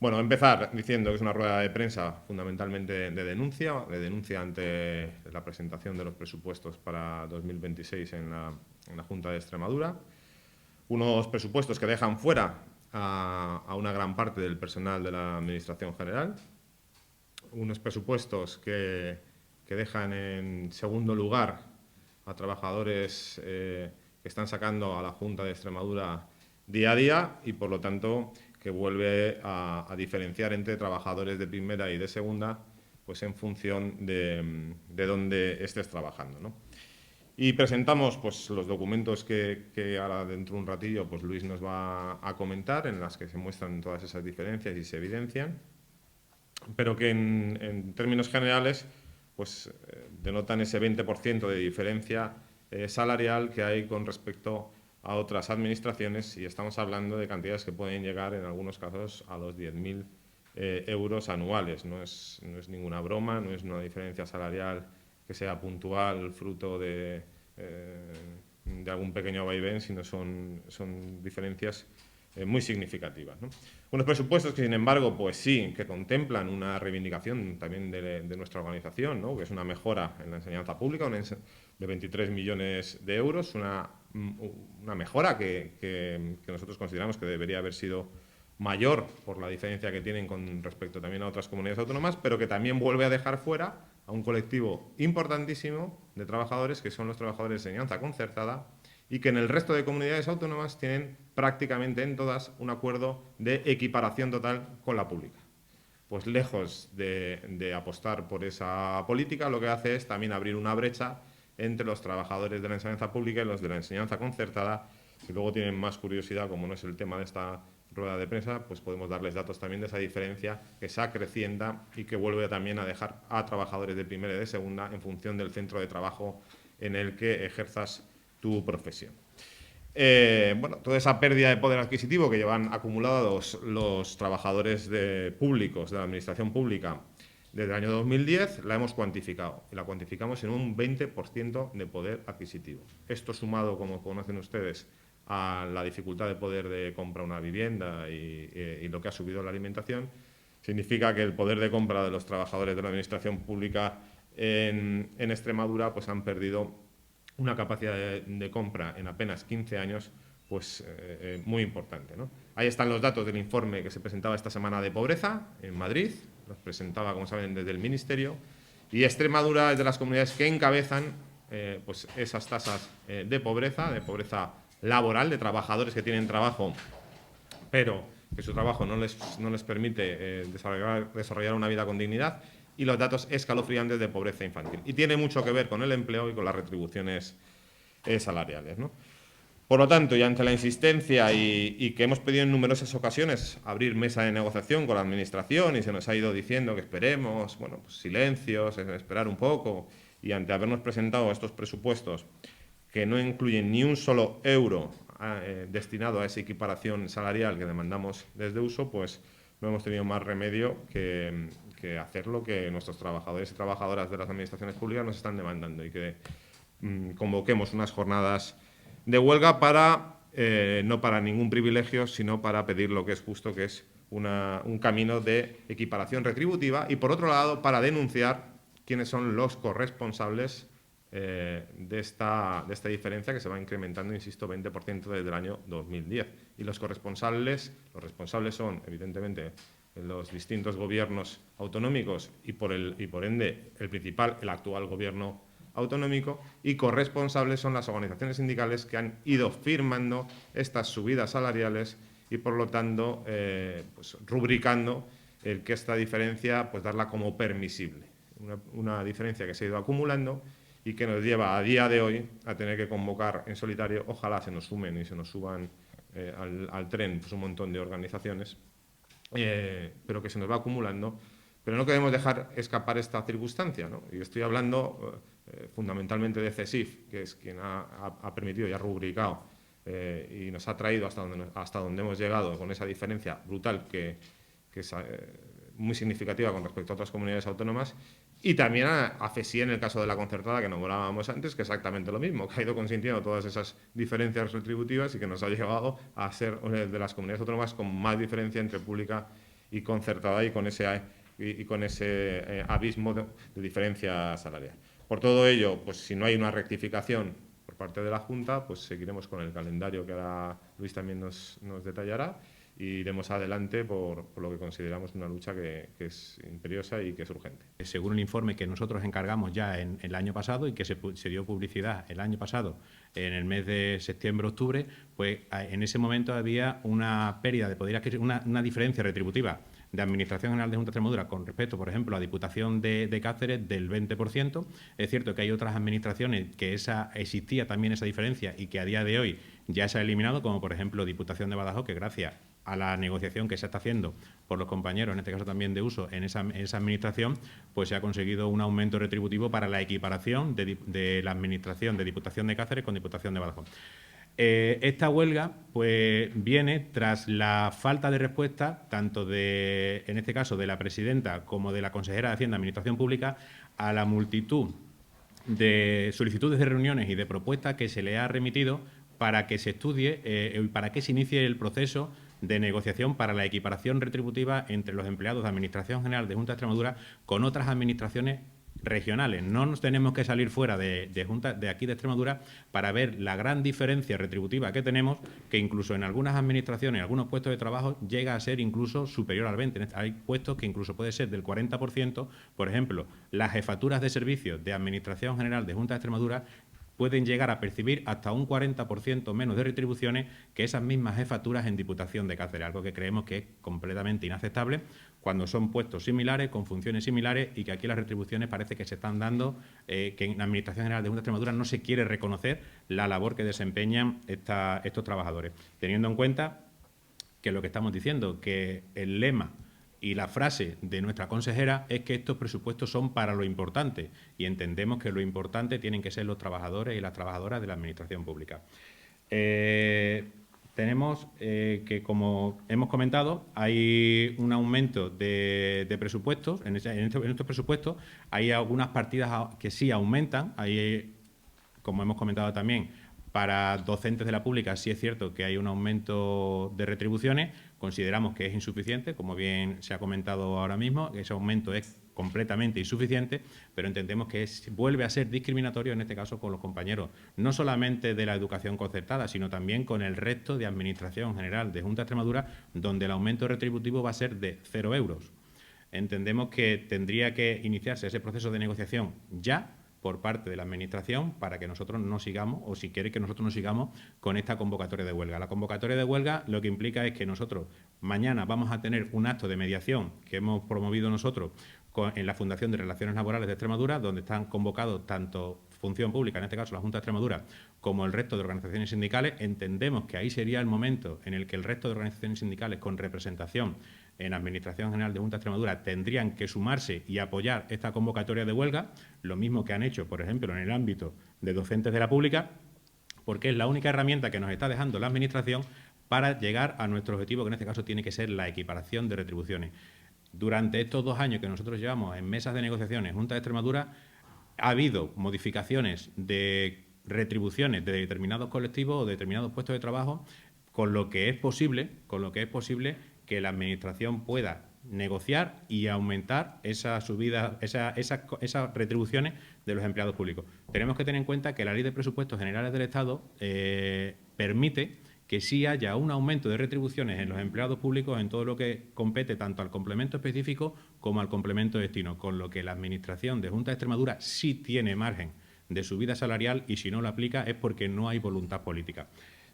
Bueno, empezar diciendo que es una rueda de prensa fundamentalmente de denuncia ante la presentación de los presupuestos para 2026 en la Junta de Extremadura. Unos presupuestos que dejan fuera a una gran parte del personal de la Administración General. Unos presupuestos que dejan en segundo lugar a trabajadores que están sacando a la Junta de Extremadura día a día y, por lo tanto, que vuelve a diferenciar entre trabajadores de primera y de segunda, pues en función de dónde estés trabajando, ¿no? Y presentamos pues, los documentos que ahora dentro de un ratillo pues, Luis nos va a comentar, en las que se muestran todas esas diferencias y se evidencian, pero que en términos generales pues, denotan ese 20% de diferencia salarial que hay con respecto a otras administraciones, y estamos hablando de cantidades que pueden llegar en algunos casos a los 10.000 euros anuales. No es ninguna broma, no es una diferencia salarial que sea puntual, fruto de algún pequeño vaivén, sino son diferencias muy significativas, ¿no? Unos presupuestos que, sin embargo, pues sí, que contemplan una reivindicación también de nuestra organización, ¿no? Que es una mejora en la enseñanza pública de 23 millones de euros, una mejora que nosotros consideramos que debería haber sido mayor por la diferencia que tienen con respecto también a otras comunidades autónomas, pero que también vuelve a dejar fuera a un colectivo importantísimo de trabajadores, que son los trabajadores de enseñanza concertada, y que en el resto de comunidades autónomas tienen prácticamente en todas un acuerdo de equiparación total con la pública. Pues lejos de apostar por esa política, lo que hace es también abrir una brecha entre los trabajadores de la enseñanza pública y los de la enseñanza concertada. Si luego tienen más curiosidad, como no es el tema de esta rueda de prensa, pues podemos darles datos también de esa diferencia que se acrecienta y que vuelve también a dejar a trabajadores de primera y de segunda en función del centro de trabajo en el que ejerzas tu profesión. Bueno, toda esa pérdida de poder adquisitivo que llevan acumulados los trabajadores públicos de la administración pública desde el año 2010 la hemos cuantificado, y la cuantificamos en un 20% de poder adquisitivo. Esto sumado, como conocen ustedes, a la dificultad de poder de compra una vivienda y lo que ha subido la alimentación, significa que el poder de compra de los trabajadores de la administración pública en Extremadura pues han perdido una capacidad de compra en apenas 15 años pues muy importante, ¿no? Ahí están los datos del informe que se presentaba esta semana de pobreza en Madrid, los presentaba, como saben, desde el Ministerio, y Extremadura es de las comunidades que encabezan pues esas tasas de pobreza laboral, de trabajadores que tienen trabajo, pero que su trabajo no les permite desarrollar una vida con dignidad, y los datos escalofriantes de pobreza infantil. Y tiene mucho que ver con el empleo y con las retribuciones salariales, ¿no? Por lo tanto, y ante la insistencia y que hemos pedido en numerosas ocasiones abrir mesa de negociación con la Administración, y se nos ha ido diciendo que esperemos, bueno, pues silencios, esperar un poco, y ante habernos presentado estos presupuestos que no incluyen ni un solo euro destinado a esa equiparación salarial que demandamos desde Uso, pues no hemos tenido más remedio que hacer lo que nuestros trabajadores y trabajadoras de las administraciones públicas nos están demandando, y que convoquemos unas jornadas de huelga no para ningún privilegio, sino para pedir lo que es justo, que es un camino de equiparación retributiva, y, por otro lado, para denunciar quiénes son los corresponsables de esta diferencia, que se va incrementando, insisto, 20% desde el año 2010. Y los responsables son, evidentemente, los distintos gobiernos autonómicos y, por ende, el principal, el actual gobierno autonómico, y corresponsables son las organizaciones sindicales que han ido firmando estas subidas salariales y, por lo tanto, pues, rubricando el que esta diferencia, pues, darla como permisible. Una diferencia que se ha ido acumulando y que nos lleva a día de hoy a tener que convocar en solitario, ojalá se nos sumen y se nos suban al tren pues un montón de organizaciones, pero que se nos va acumulando. Pero no queremos dejar escapar esta circunstancia, ¿no? Y estoy hablando fundamentalmente de CESIF, que es quien ha permitido y ha rubricado y nos ha traído hasta donde hemos llegado, con esa diferencia brutal que es muy significativa con respecto a otras comunidades autónomas, y también a FESI en el caso de la concertada, que nombrábamos antes, que es exactamente lo mismo, que ha ido consintiendo todas esas diferencias retributivas y que nos ha llevado a ser una de las comunidades autónomas con más diferencia entre pública y concertada y con ese abismo de diferencia salarial. Por todo ello, pues si no hay una rectificación por parte de la Junta, pues seguiremos con el calendario que ahora Luis también nos detallará y iremos adelante por lo que consideramos una lucha que es imperiosa y que es urgente. Según el informe que nosotros encargamos ya en el año pasado y que se dio publicidad el año pasado, en el mes de septiembre-octubre, pues en ese momento había una pérdida de poder adquisitivo, una diferencia retributiva de Administración General de Junta de Extremadura con respecto, por ejemplo, a Diputación de Cáceres del 20%. Es cierto que hay otras administraciones que existía también esa diferencia y que a día de hoy ya se ha eliminado, como por ejemplo Diputación de Badajoz, que gracias a la negociación que se está haciendo por los compañeros, en este caso también de uso, en esa administración, pues se ha conseguido un aumento retributivo para la equiparación de la administración de Diputación de Cáceres con Diputación de Badajoz. Esta huelga pues viene tras la falta de respuesta tanto en este caso de la presidenta como de la consejera de Hacienda y Administración Pública a la multitud de solicitudes de reuniones y de propuestas que se le ha remitido para que se estudie y para que se inicie el proceso de negociación para la equiparación retributiva entre los empleados de Administración General de Junta de Extremadura con otras administraciones regionales. No nos tenemos que salir fuera de aquí de Extremadura para ver la gran diferencia retributiva que tenemos, que incluso en algunas administraciones, en algunos puestos de trabajo, llega a ser incluso superior al 20%. Hay puestos que incluso puede ser del 40%. Por ejemplo, las jefaturas de servicios de Administración General de Junta de Extremadura pueden llegar a percibir hasta un 40% menos de retribuciones que esas mismas jefaturas en Diputación de Cáceres, algo que creemos que es completamente inaceptable cuando son puestos similares, con funciones similares y que aquí las retribuciones parece que se están dando, que en la Administración General de Junta de Extremadura no se quiere reconocer la labor que desempeñan estos trabajadores, teniendo en cuenta que lo que estamos diciendo, que el lema y la frase de nuestra consejera es que estos presupuestos son para lo importante y entendemos que lo importante tienen que ser los trabajadores y las trabajadoras de la Administración Pública. Tenemos que, como hemos comentado, hay un aumento de presupuestos. En estos presupuestos hay algunas partidas que sí aumentan. Hay, como hemos comentado también, para docentes de la pública sí es cierto que hay un aumento de retribuciones. Consideramos que es insuficiente, como bien se ha comentado ahora mismo, ese aumento es completamente insuficiente, pero entendemos que vuelve a ser discriminatorio en este caso con los compañeros, no solamente de la educación concertada, sino también con el resto de Administración General de Junta de Extremadura, donde el aumento retributivo va a ser de 0 euros. Entendemos que tendría que iniciarse ese proceso de negociación ya por parte de la Administración para que nosotros no sigamos, o si quiere que nosotros no sigamos con esta convocatoria de huelga. La convocatoria de huelga lo que implica es que nosotros mañana vamos a tener un acto de mediación que hemos promovido nosotros en la Fundación de Relaciones Laborales de Extremadura, donde están convocados tanto Función Pública, en este caso la Junta de Extremadura, como el resto de organizaciones sindicales. Entendemos que ahí sería el momento en el que el resto de organizaciones sindicales con representación en Administración General de Junta de Extremadura tendrían que sumarse y apoyar esta convocatoria de huelga, lo mismo que han hecho, por ejemplo, en el ámbito de docentes de la pública, porque es la única herramienta que nos está dejando la Administración para llegar a nuestro objetivo, que en este caso tiene que ser la equiparación de retribuciones. Durante estos 2 años que nosotros llevamos en mesas de negociaciones en Junta de Extremadura, ha habido modificaciones de retribuciones de determinados colectivos o de determinados puestos de trabajo, con lo que es posible que la Administración pueda negociar y aumentar esas retribuciones de los empleados públicos. Tenemos que tener en cuenta que la Ley de Presupuestos Generales del Estado permite que sí haya un aumento de retribuciones en los empleados públicos en todo lo que compete tanto al complemento específico como al complemento de destino, con lo que la Administración de Junta de Extremadura sí tiene margen de subida salarial y si no lo aplica es porque no hay voluntad política.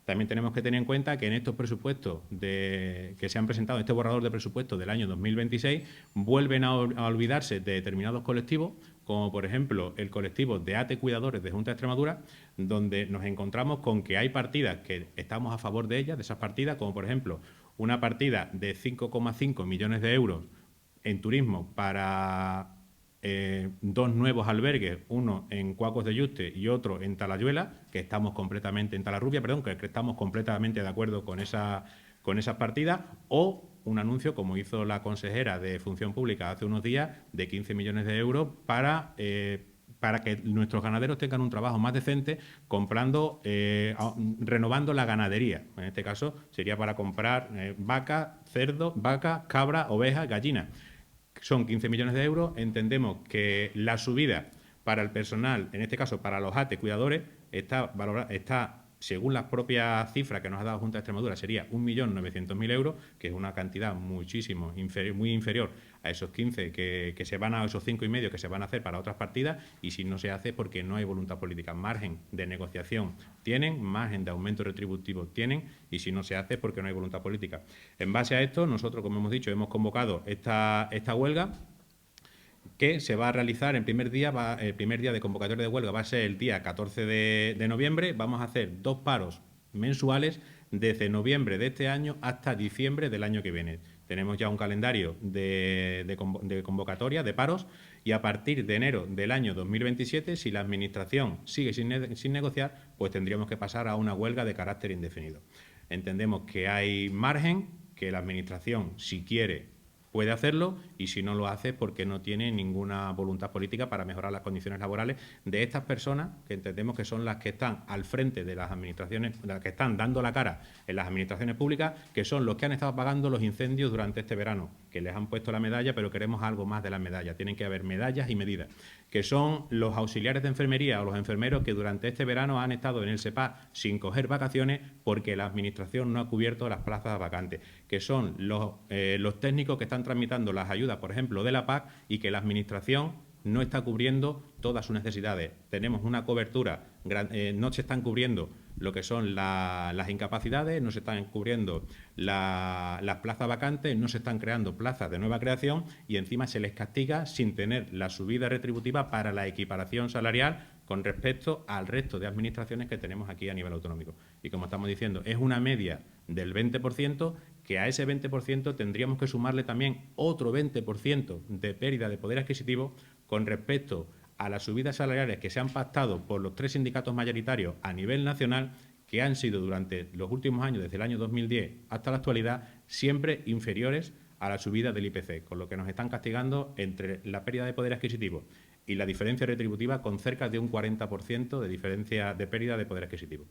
También tenemos que tener en cuenta que en estos presupuestos que se han presentado, este borrador de presupuestos del año 2026, vuelven a olvidarse de determinados colectivos, como por ejemplo el colectivo de ATE Cuidadores de Junta de Extremadura, donde nos encontramos con que hay partidas que estamos a favor de ellas, de esas partidas, como por ejemplo una partida de 5,5 millones de euros en turismo para 2 nuevos albergues, uno en Cuacos de Yuste y otro en Talayuela, que estamos completamente en Talarrubia, perdón, que estamos completamente de acuerdo con esas partidas, o un anuncio, como hizo la consejera de Función Pública hace unos días, de 15 millones de euros para para que nuestros ganaderos tengan un trabajo más decente comprando, renovando la ganadería. En este caso sería para comprar vaca, cerdo, vaca, cabra, oveja, gallina. Son 15 millones de euros. Entendemos que la subida para el personal, en este caso para los ATE cuidadores, está según las propias cifras que nos ha dado Junta de Extremadura, sería 1.900.000 euros, que es una cantidad muchísimo muy inferior a esos 15 que se van a esos 5,5 que se van a hacer para otras partidas, y si no se hace porque no hay voluntad política. Margen de negociación tienen, margen de aumento retributivo tienen, y si no se hace porque no hay voluntad política. En base a esto, nosotros, como hemos dicho, hemos convocado esta huelga, que se va a realizar el primer día de convocatoria de huelga va a ser el día 14 de noviembre. Vamos a hacer 2 paros mensuales desde noviembre de este año hasta diciembre del año que viene. Tenemos ya un calendario de convocatoria, de paros, y a partir de enero del año 2027, si la Administración sigue sin negociar, pues tendríamos que pasar a una huelga de carácter indefinido. Entendemos que hay margen, que la Administración, si quiere, puede hacerlo, y si no lo hace porque no tiene ninguna voluntad política para mejorar las condiciones laborales de estas personas, que entendemos que son las que están al frente de las administraciones, las que están dando la cara en las administraciones públicas, que son los que han estado pagando los incendios durante este verano, que les han puesto la medalla, pero queremos algo más de la medalla. Tienen que haber medallas y medidas, que son los auxiliares de enfermería o los enfermeros que durante este verano han estado en el SEPA sin coger vacaciones porque la Administración no ha cubierto las plazas vacantes, que son los técnicos que están tramitando las ayudas, por ejemplo, de la PAC, y que la Administración no está cubriendo todas sus necesidades. Tenemos una cobertura, no se están cubriendo lo que son las incapacidades, no se están cubriendo las plazas vacantes, no se están creando plazas de nueva creación, y encima se les castiga sin tener la subida retributiva para la equiparación salarial con respecto al resto de administraciones que tenemos aquí a nivel autonómico. Y como estamos diciendo, es una media del 20%, que a ese 20% tendríamos que sumarle también otro 20% de pérdida de poder adquisitivo con respecto a las subidas salariales que se han pactado por los 3 sindicatos mayoritarios a nivel nacional, que han sido durante los últimos años, desde el año 2010 hasta la actualidad, siempre inferiores a la subida del IPC, con lo que nos están castigando entre la pérdida de poder adquisitivo y la diferencia retributiva con cerca de un 40% de diferencia de pérdida de poder adquisitivo.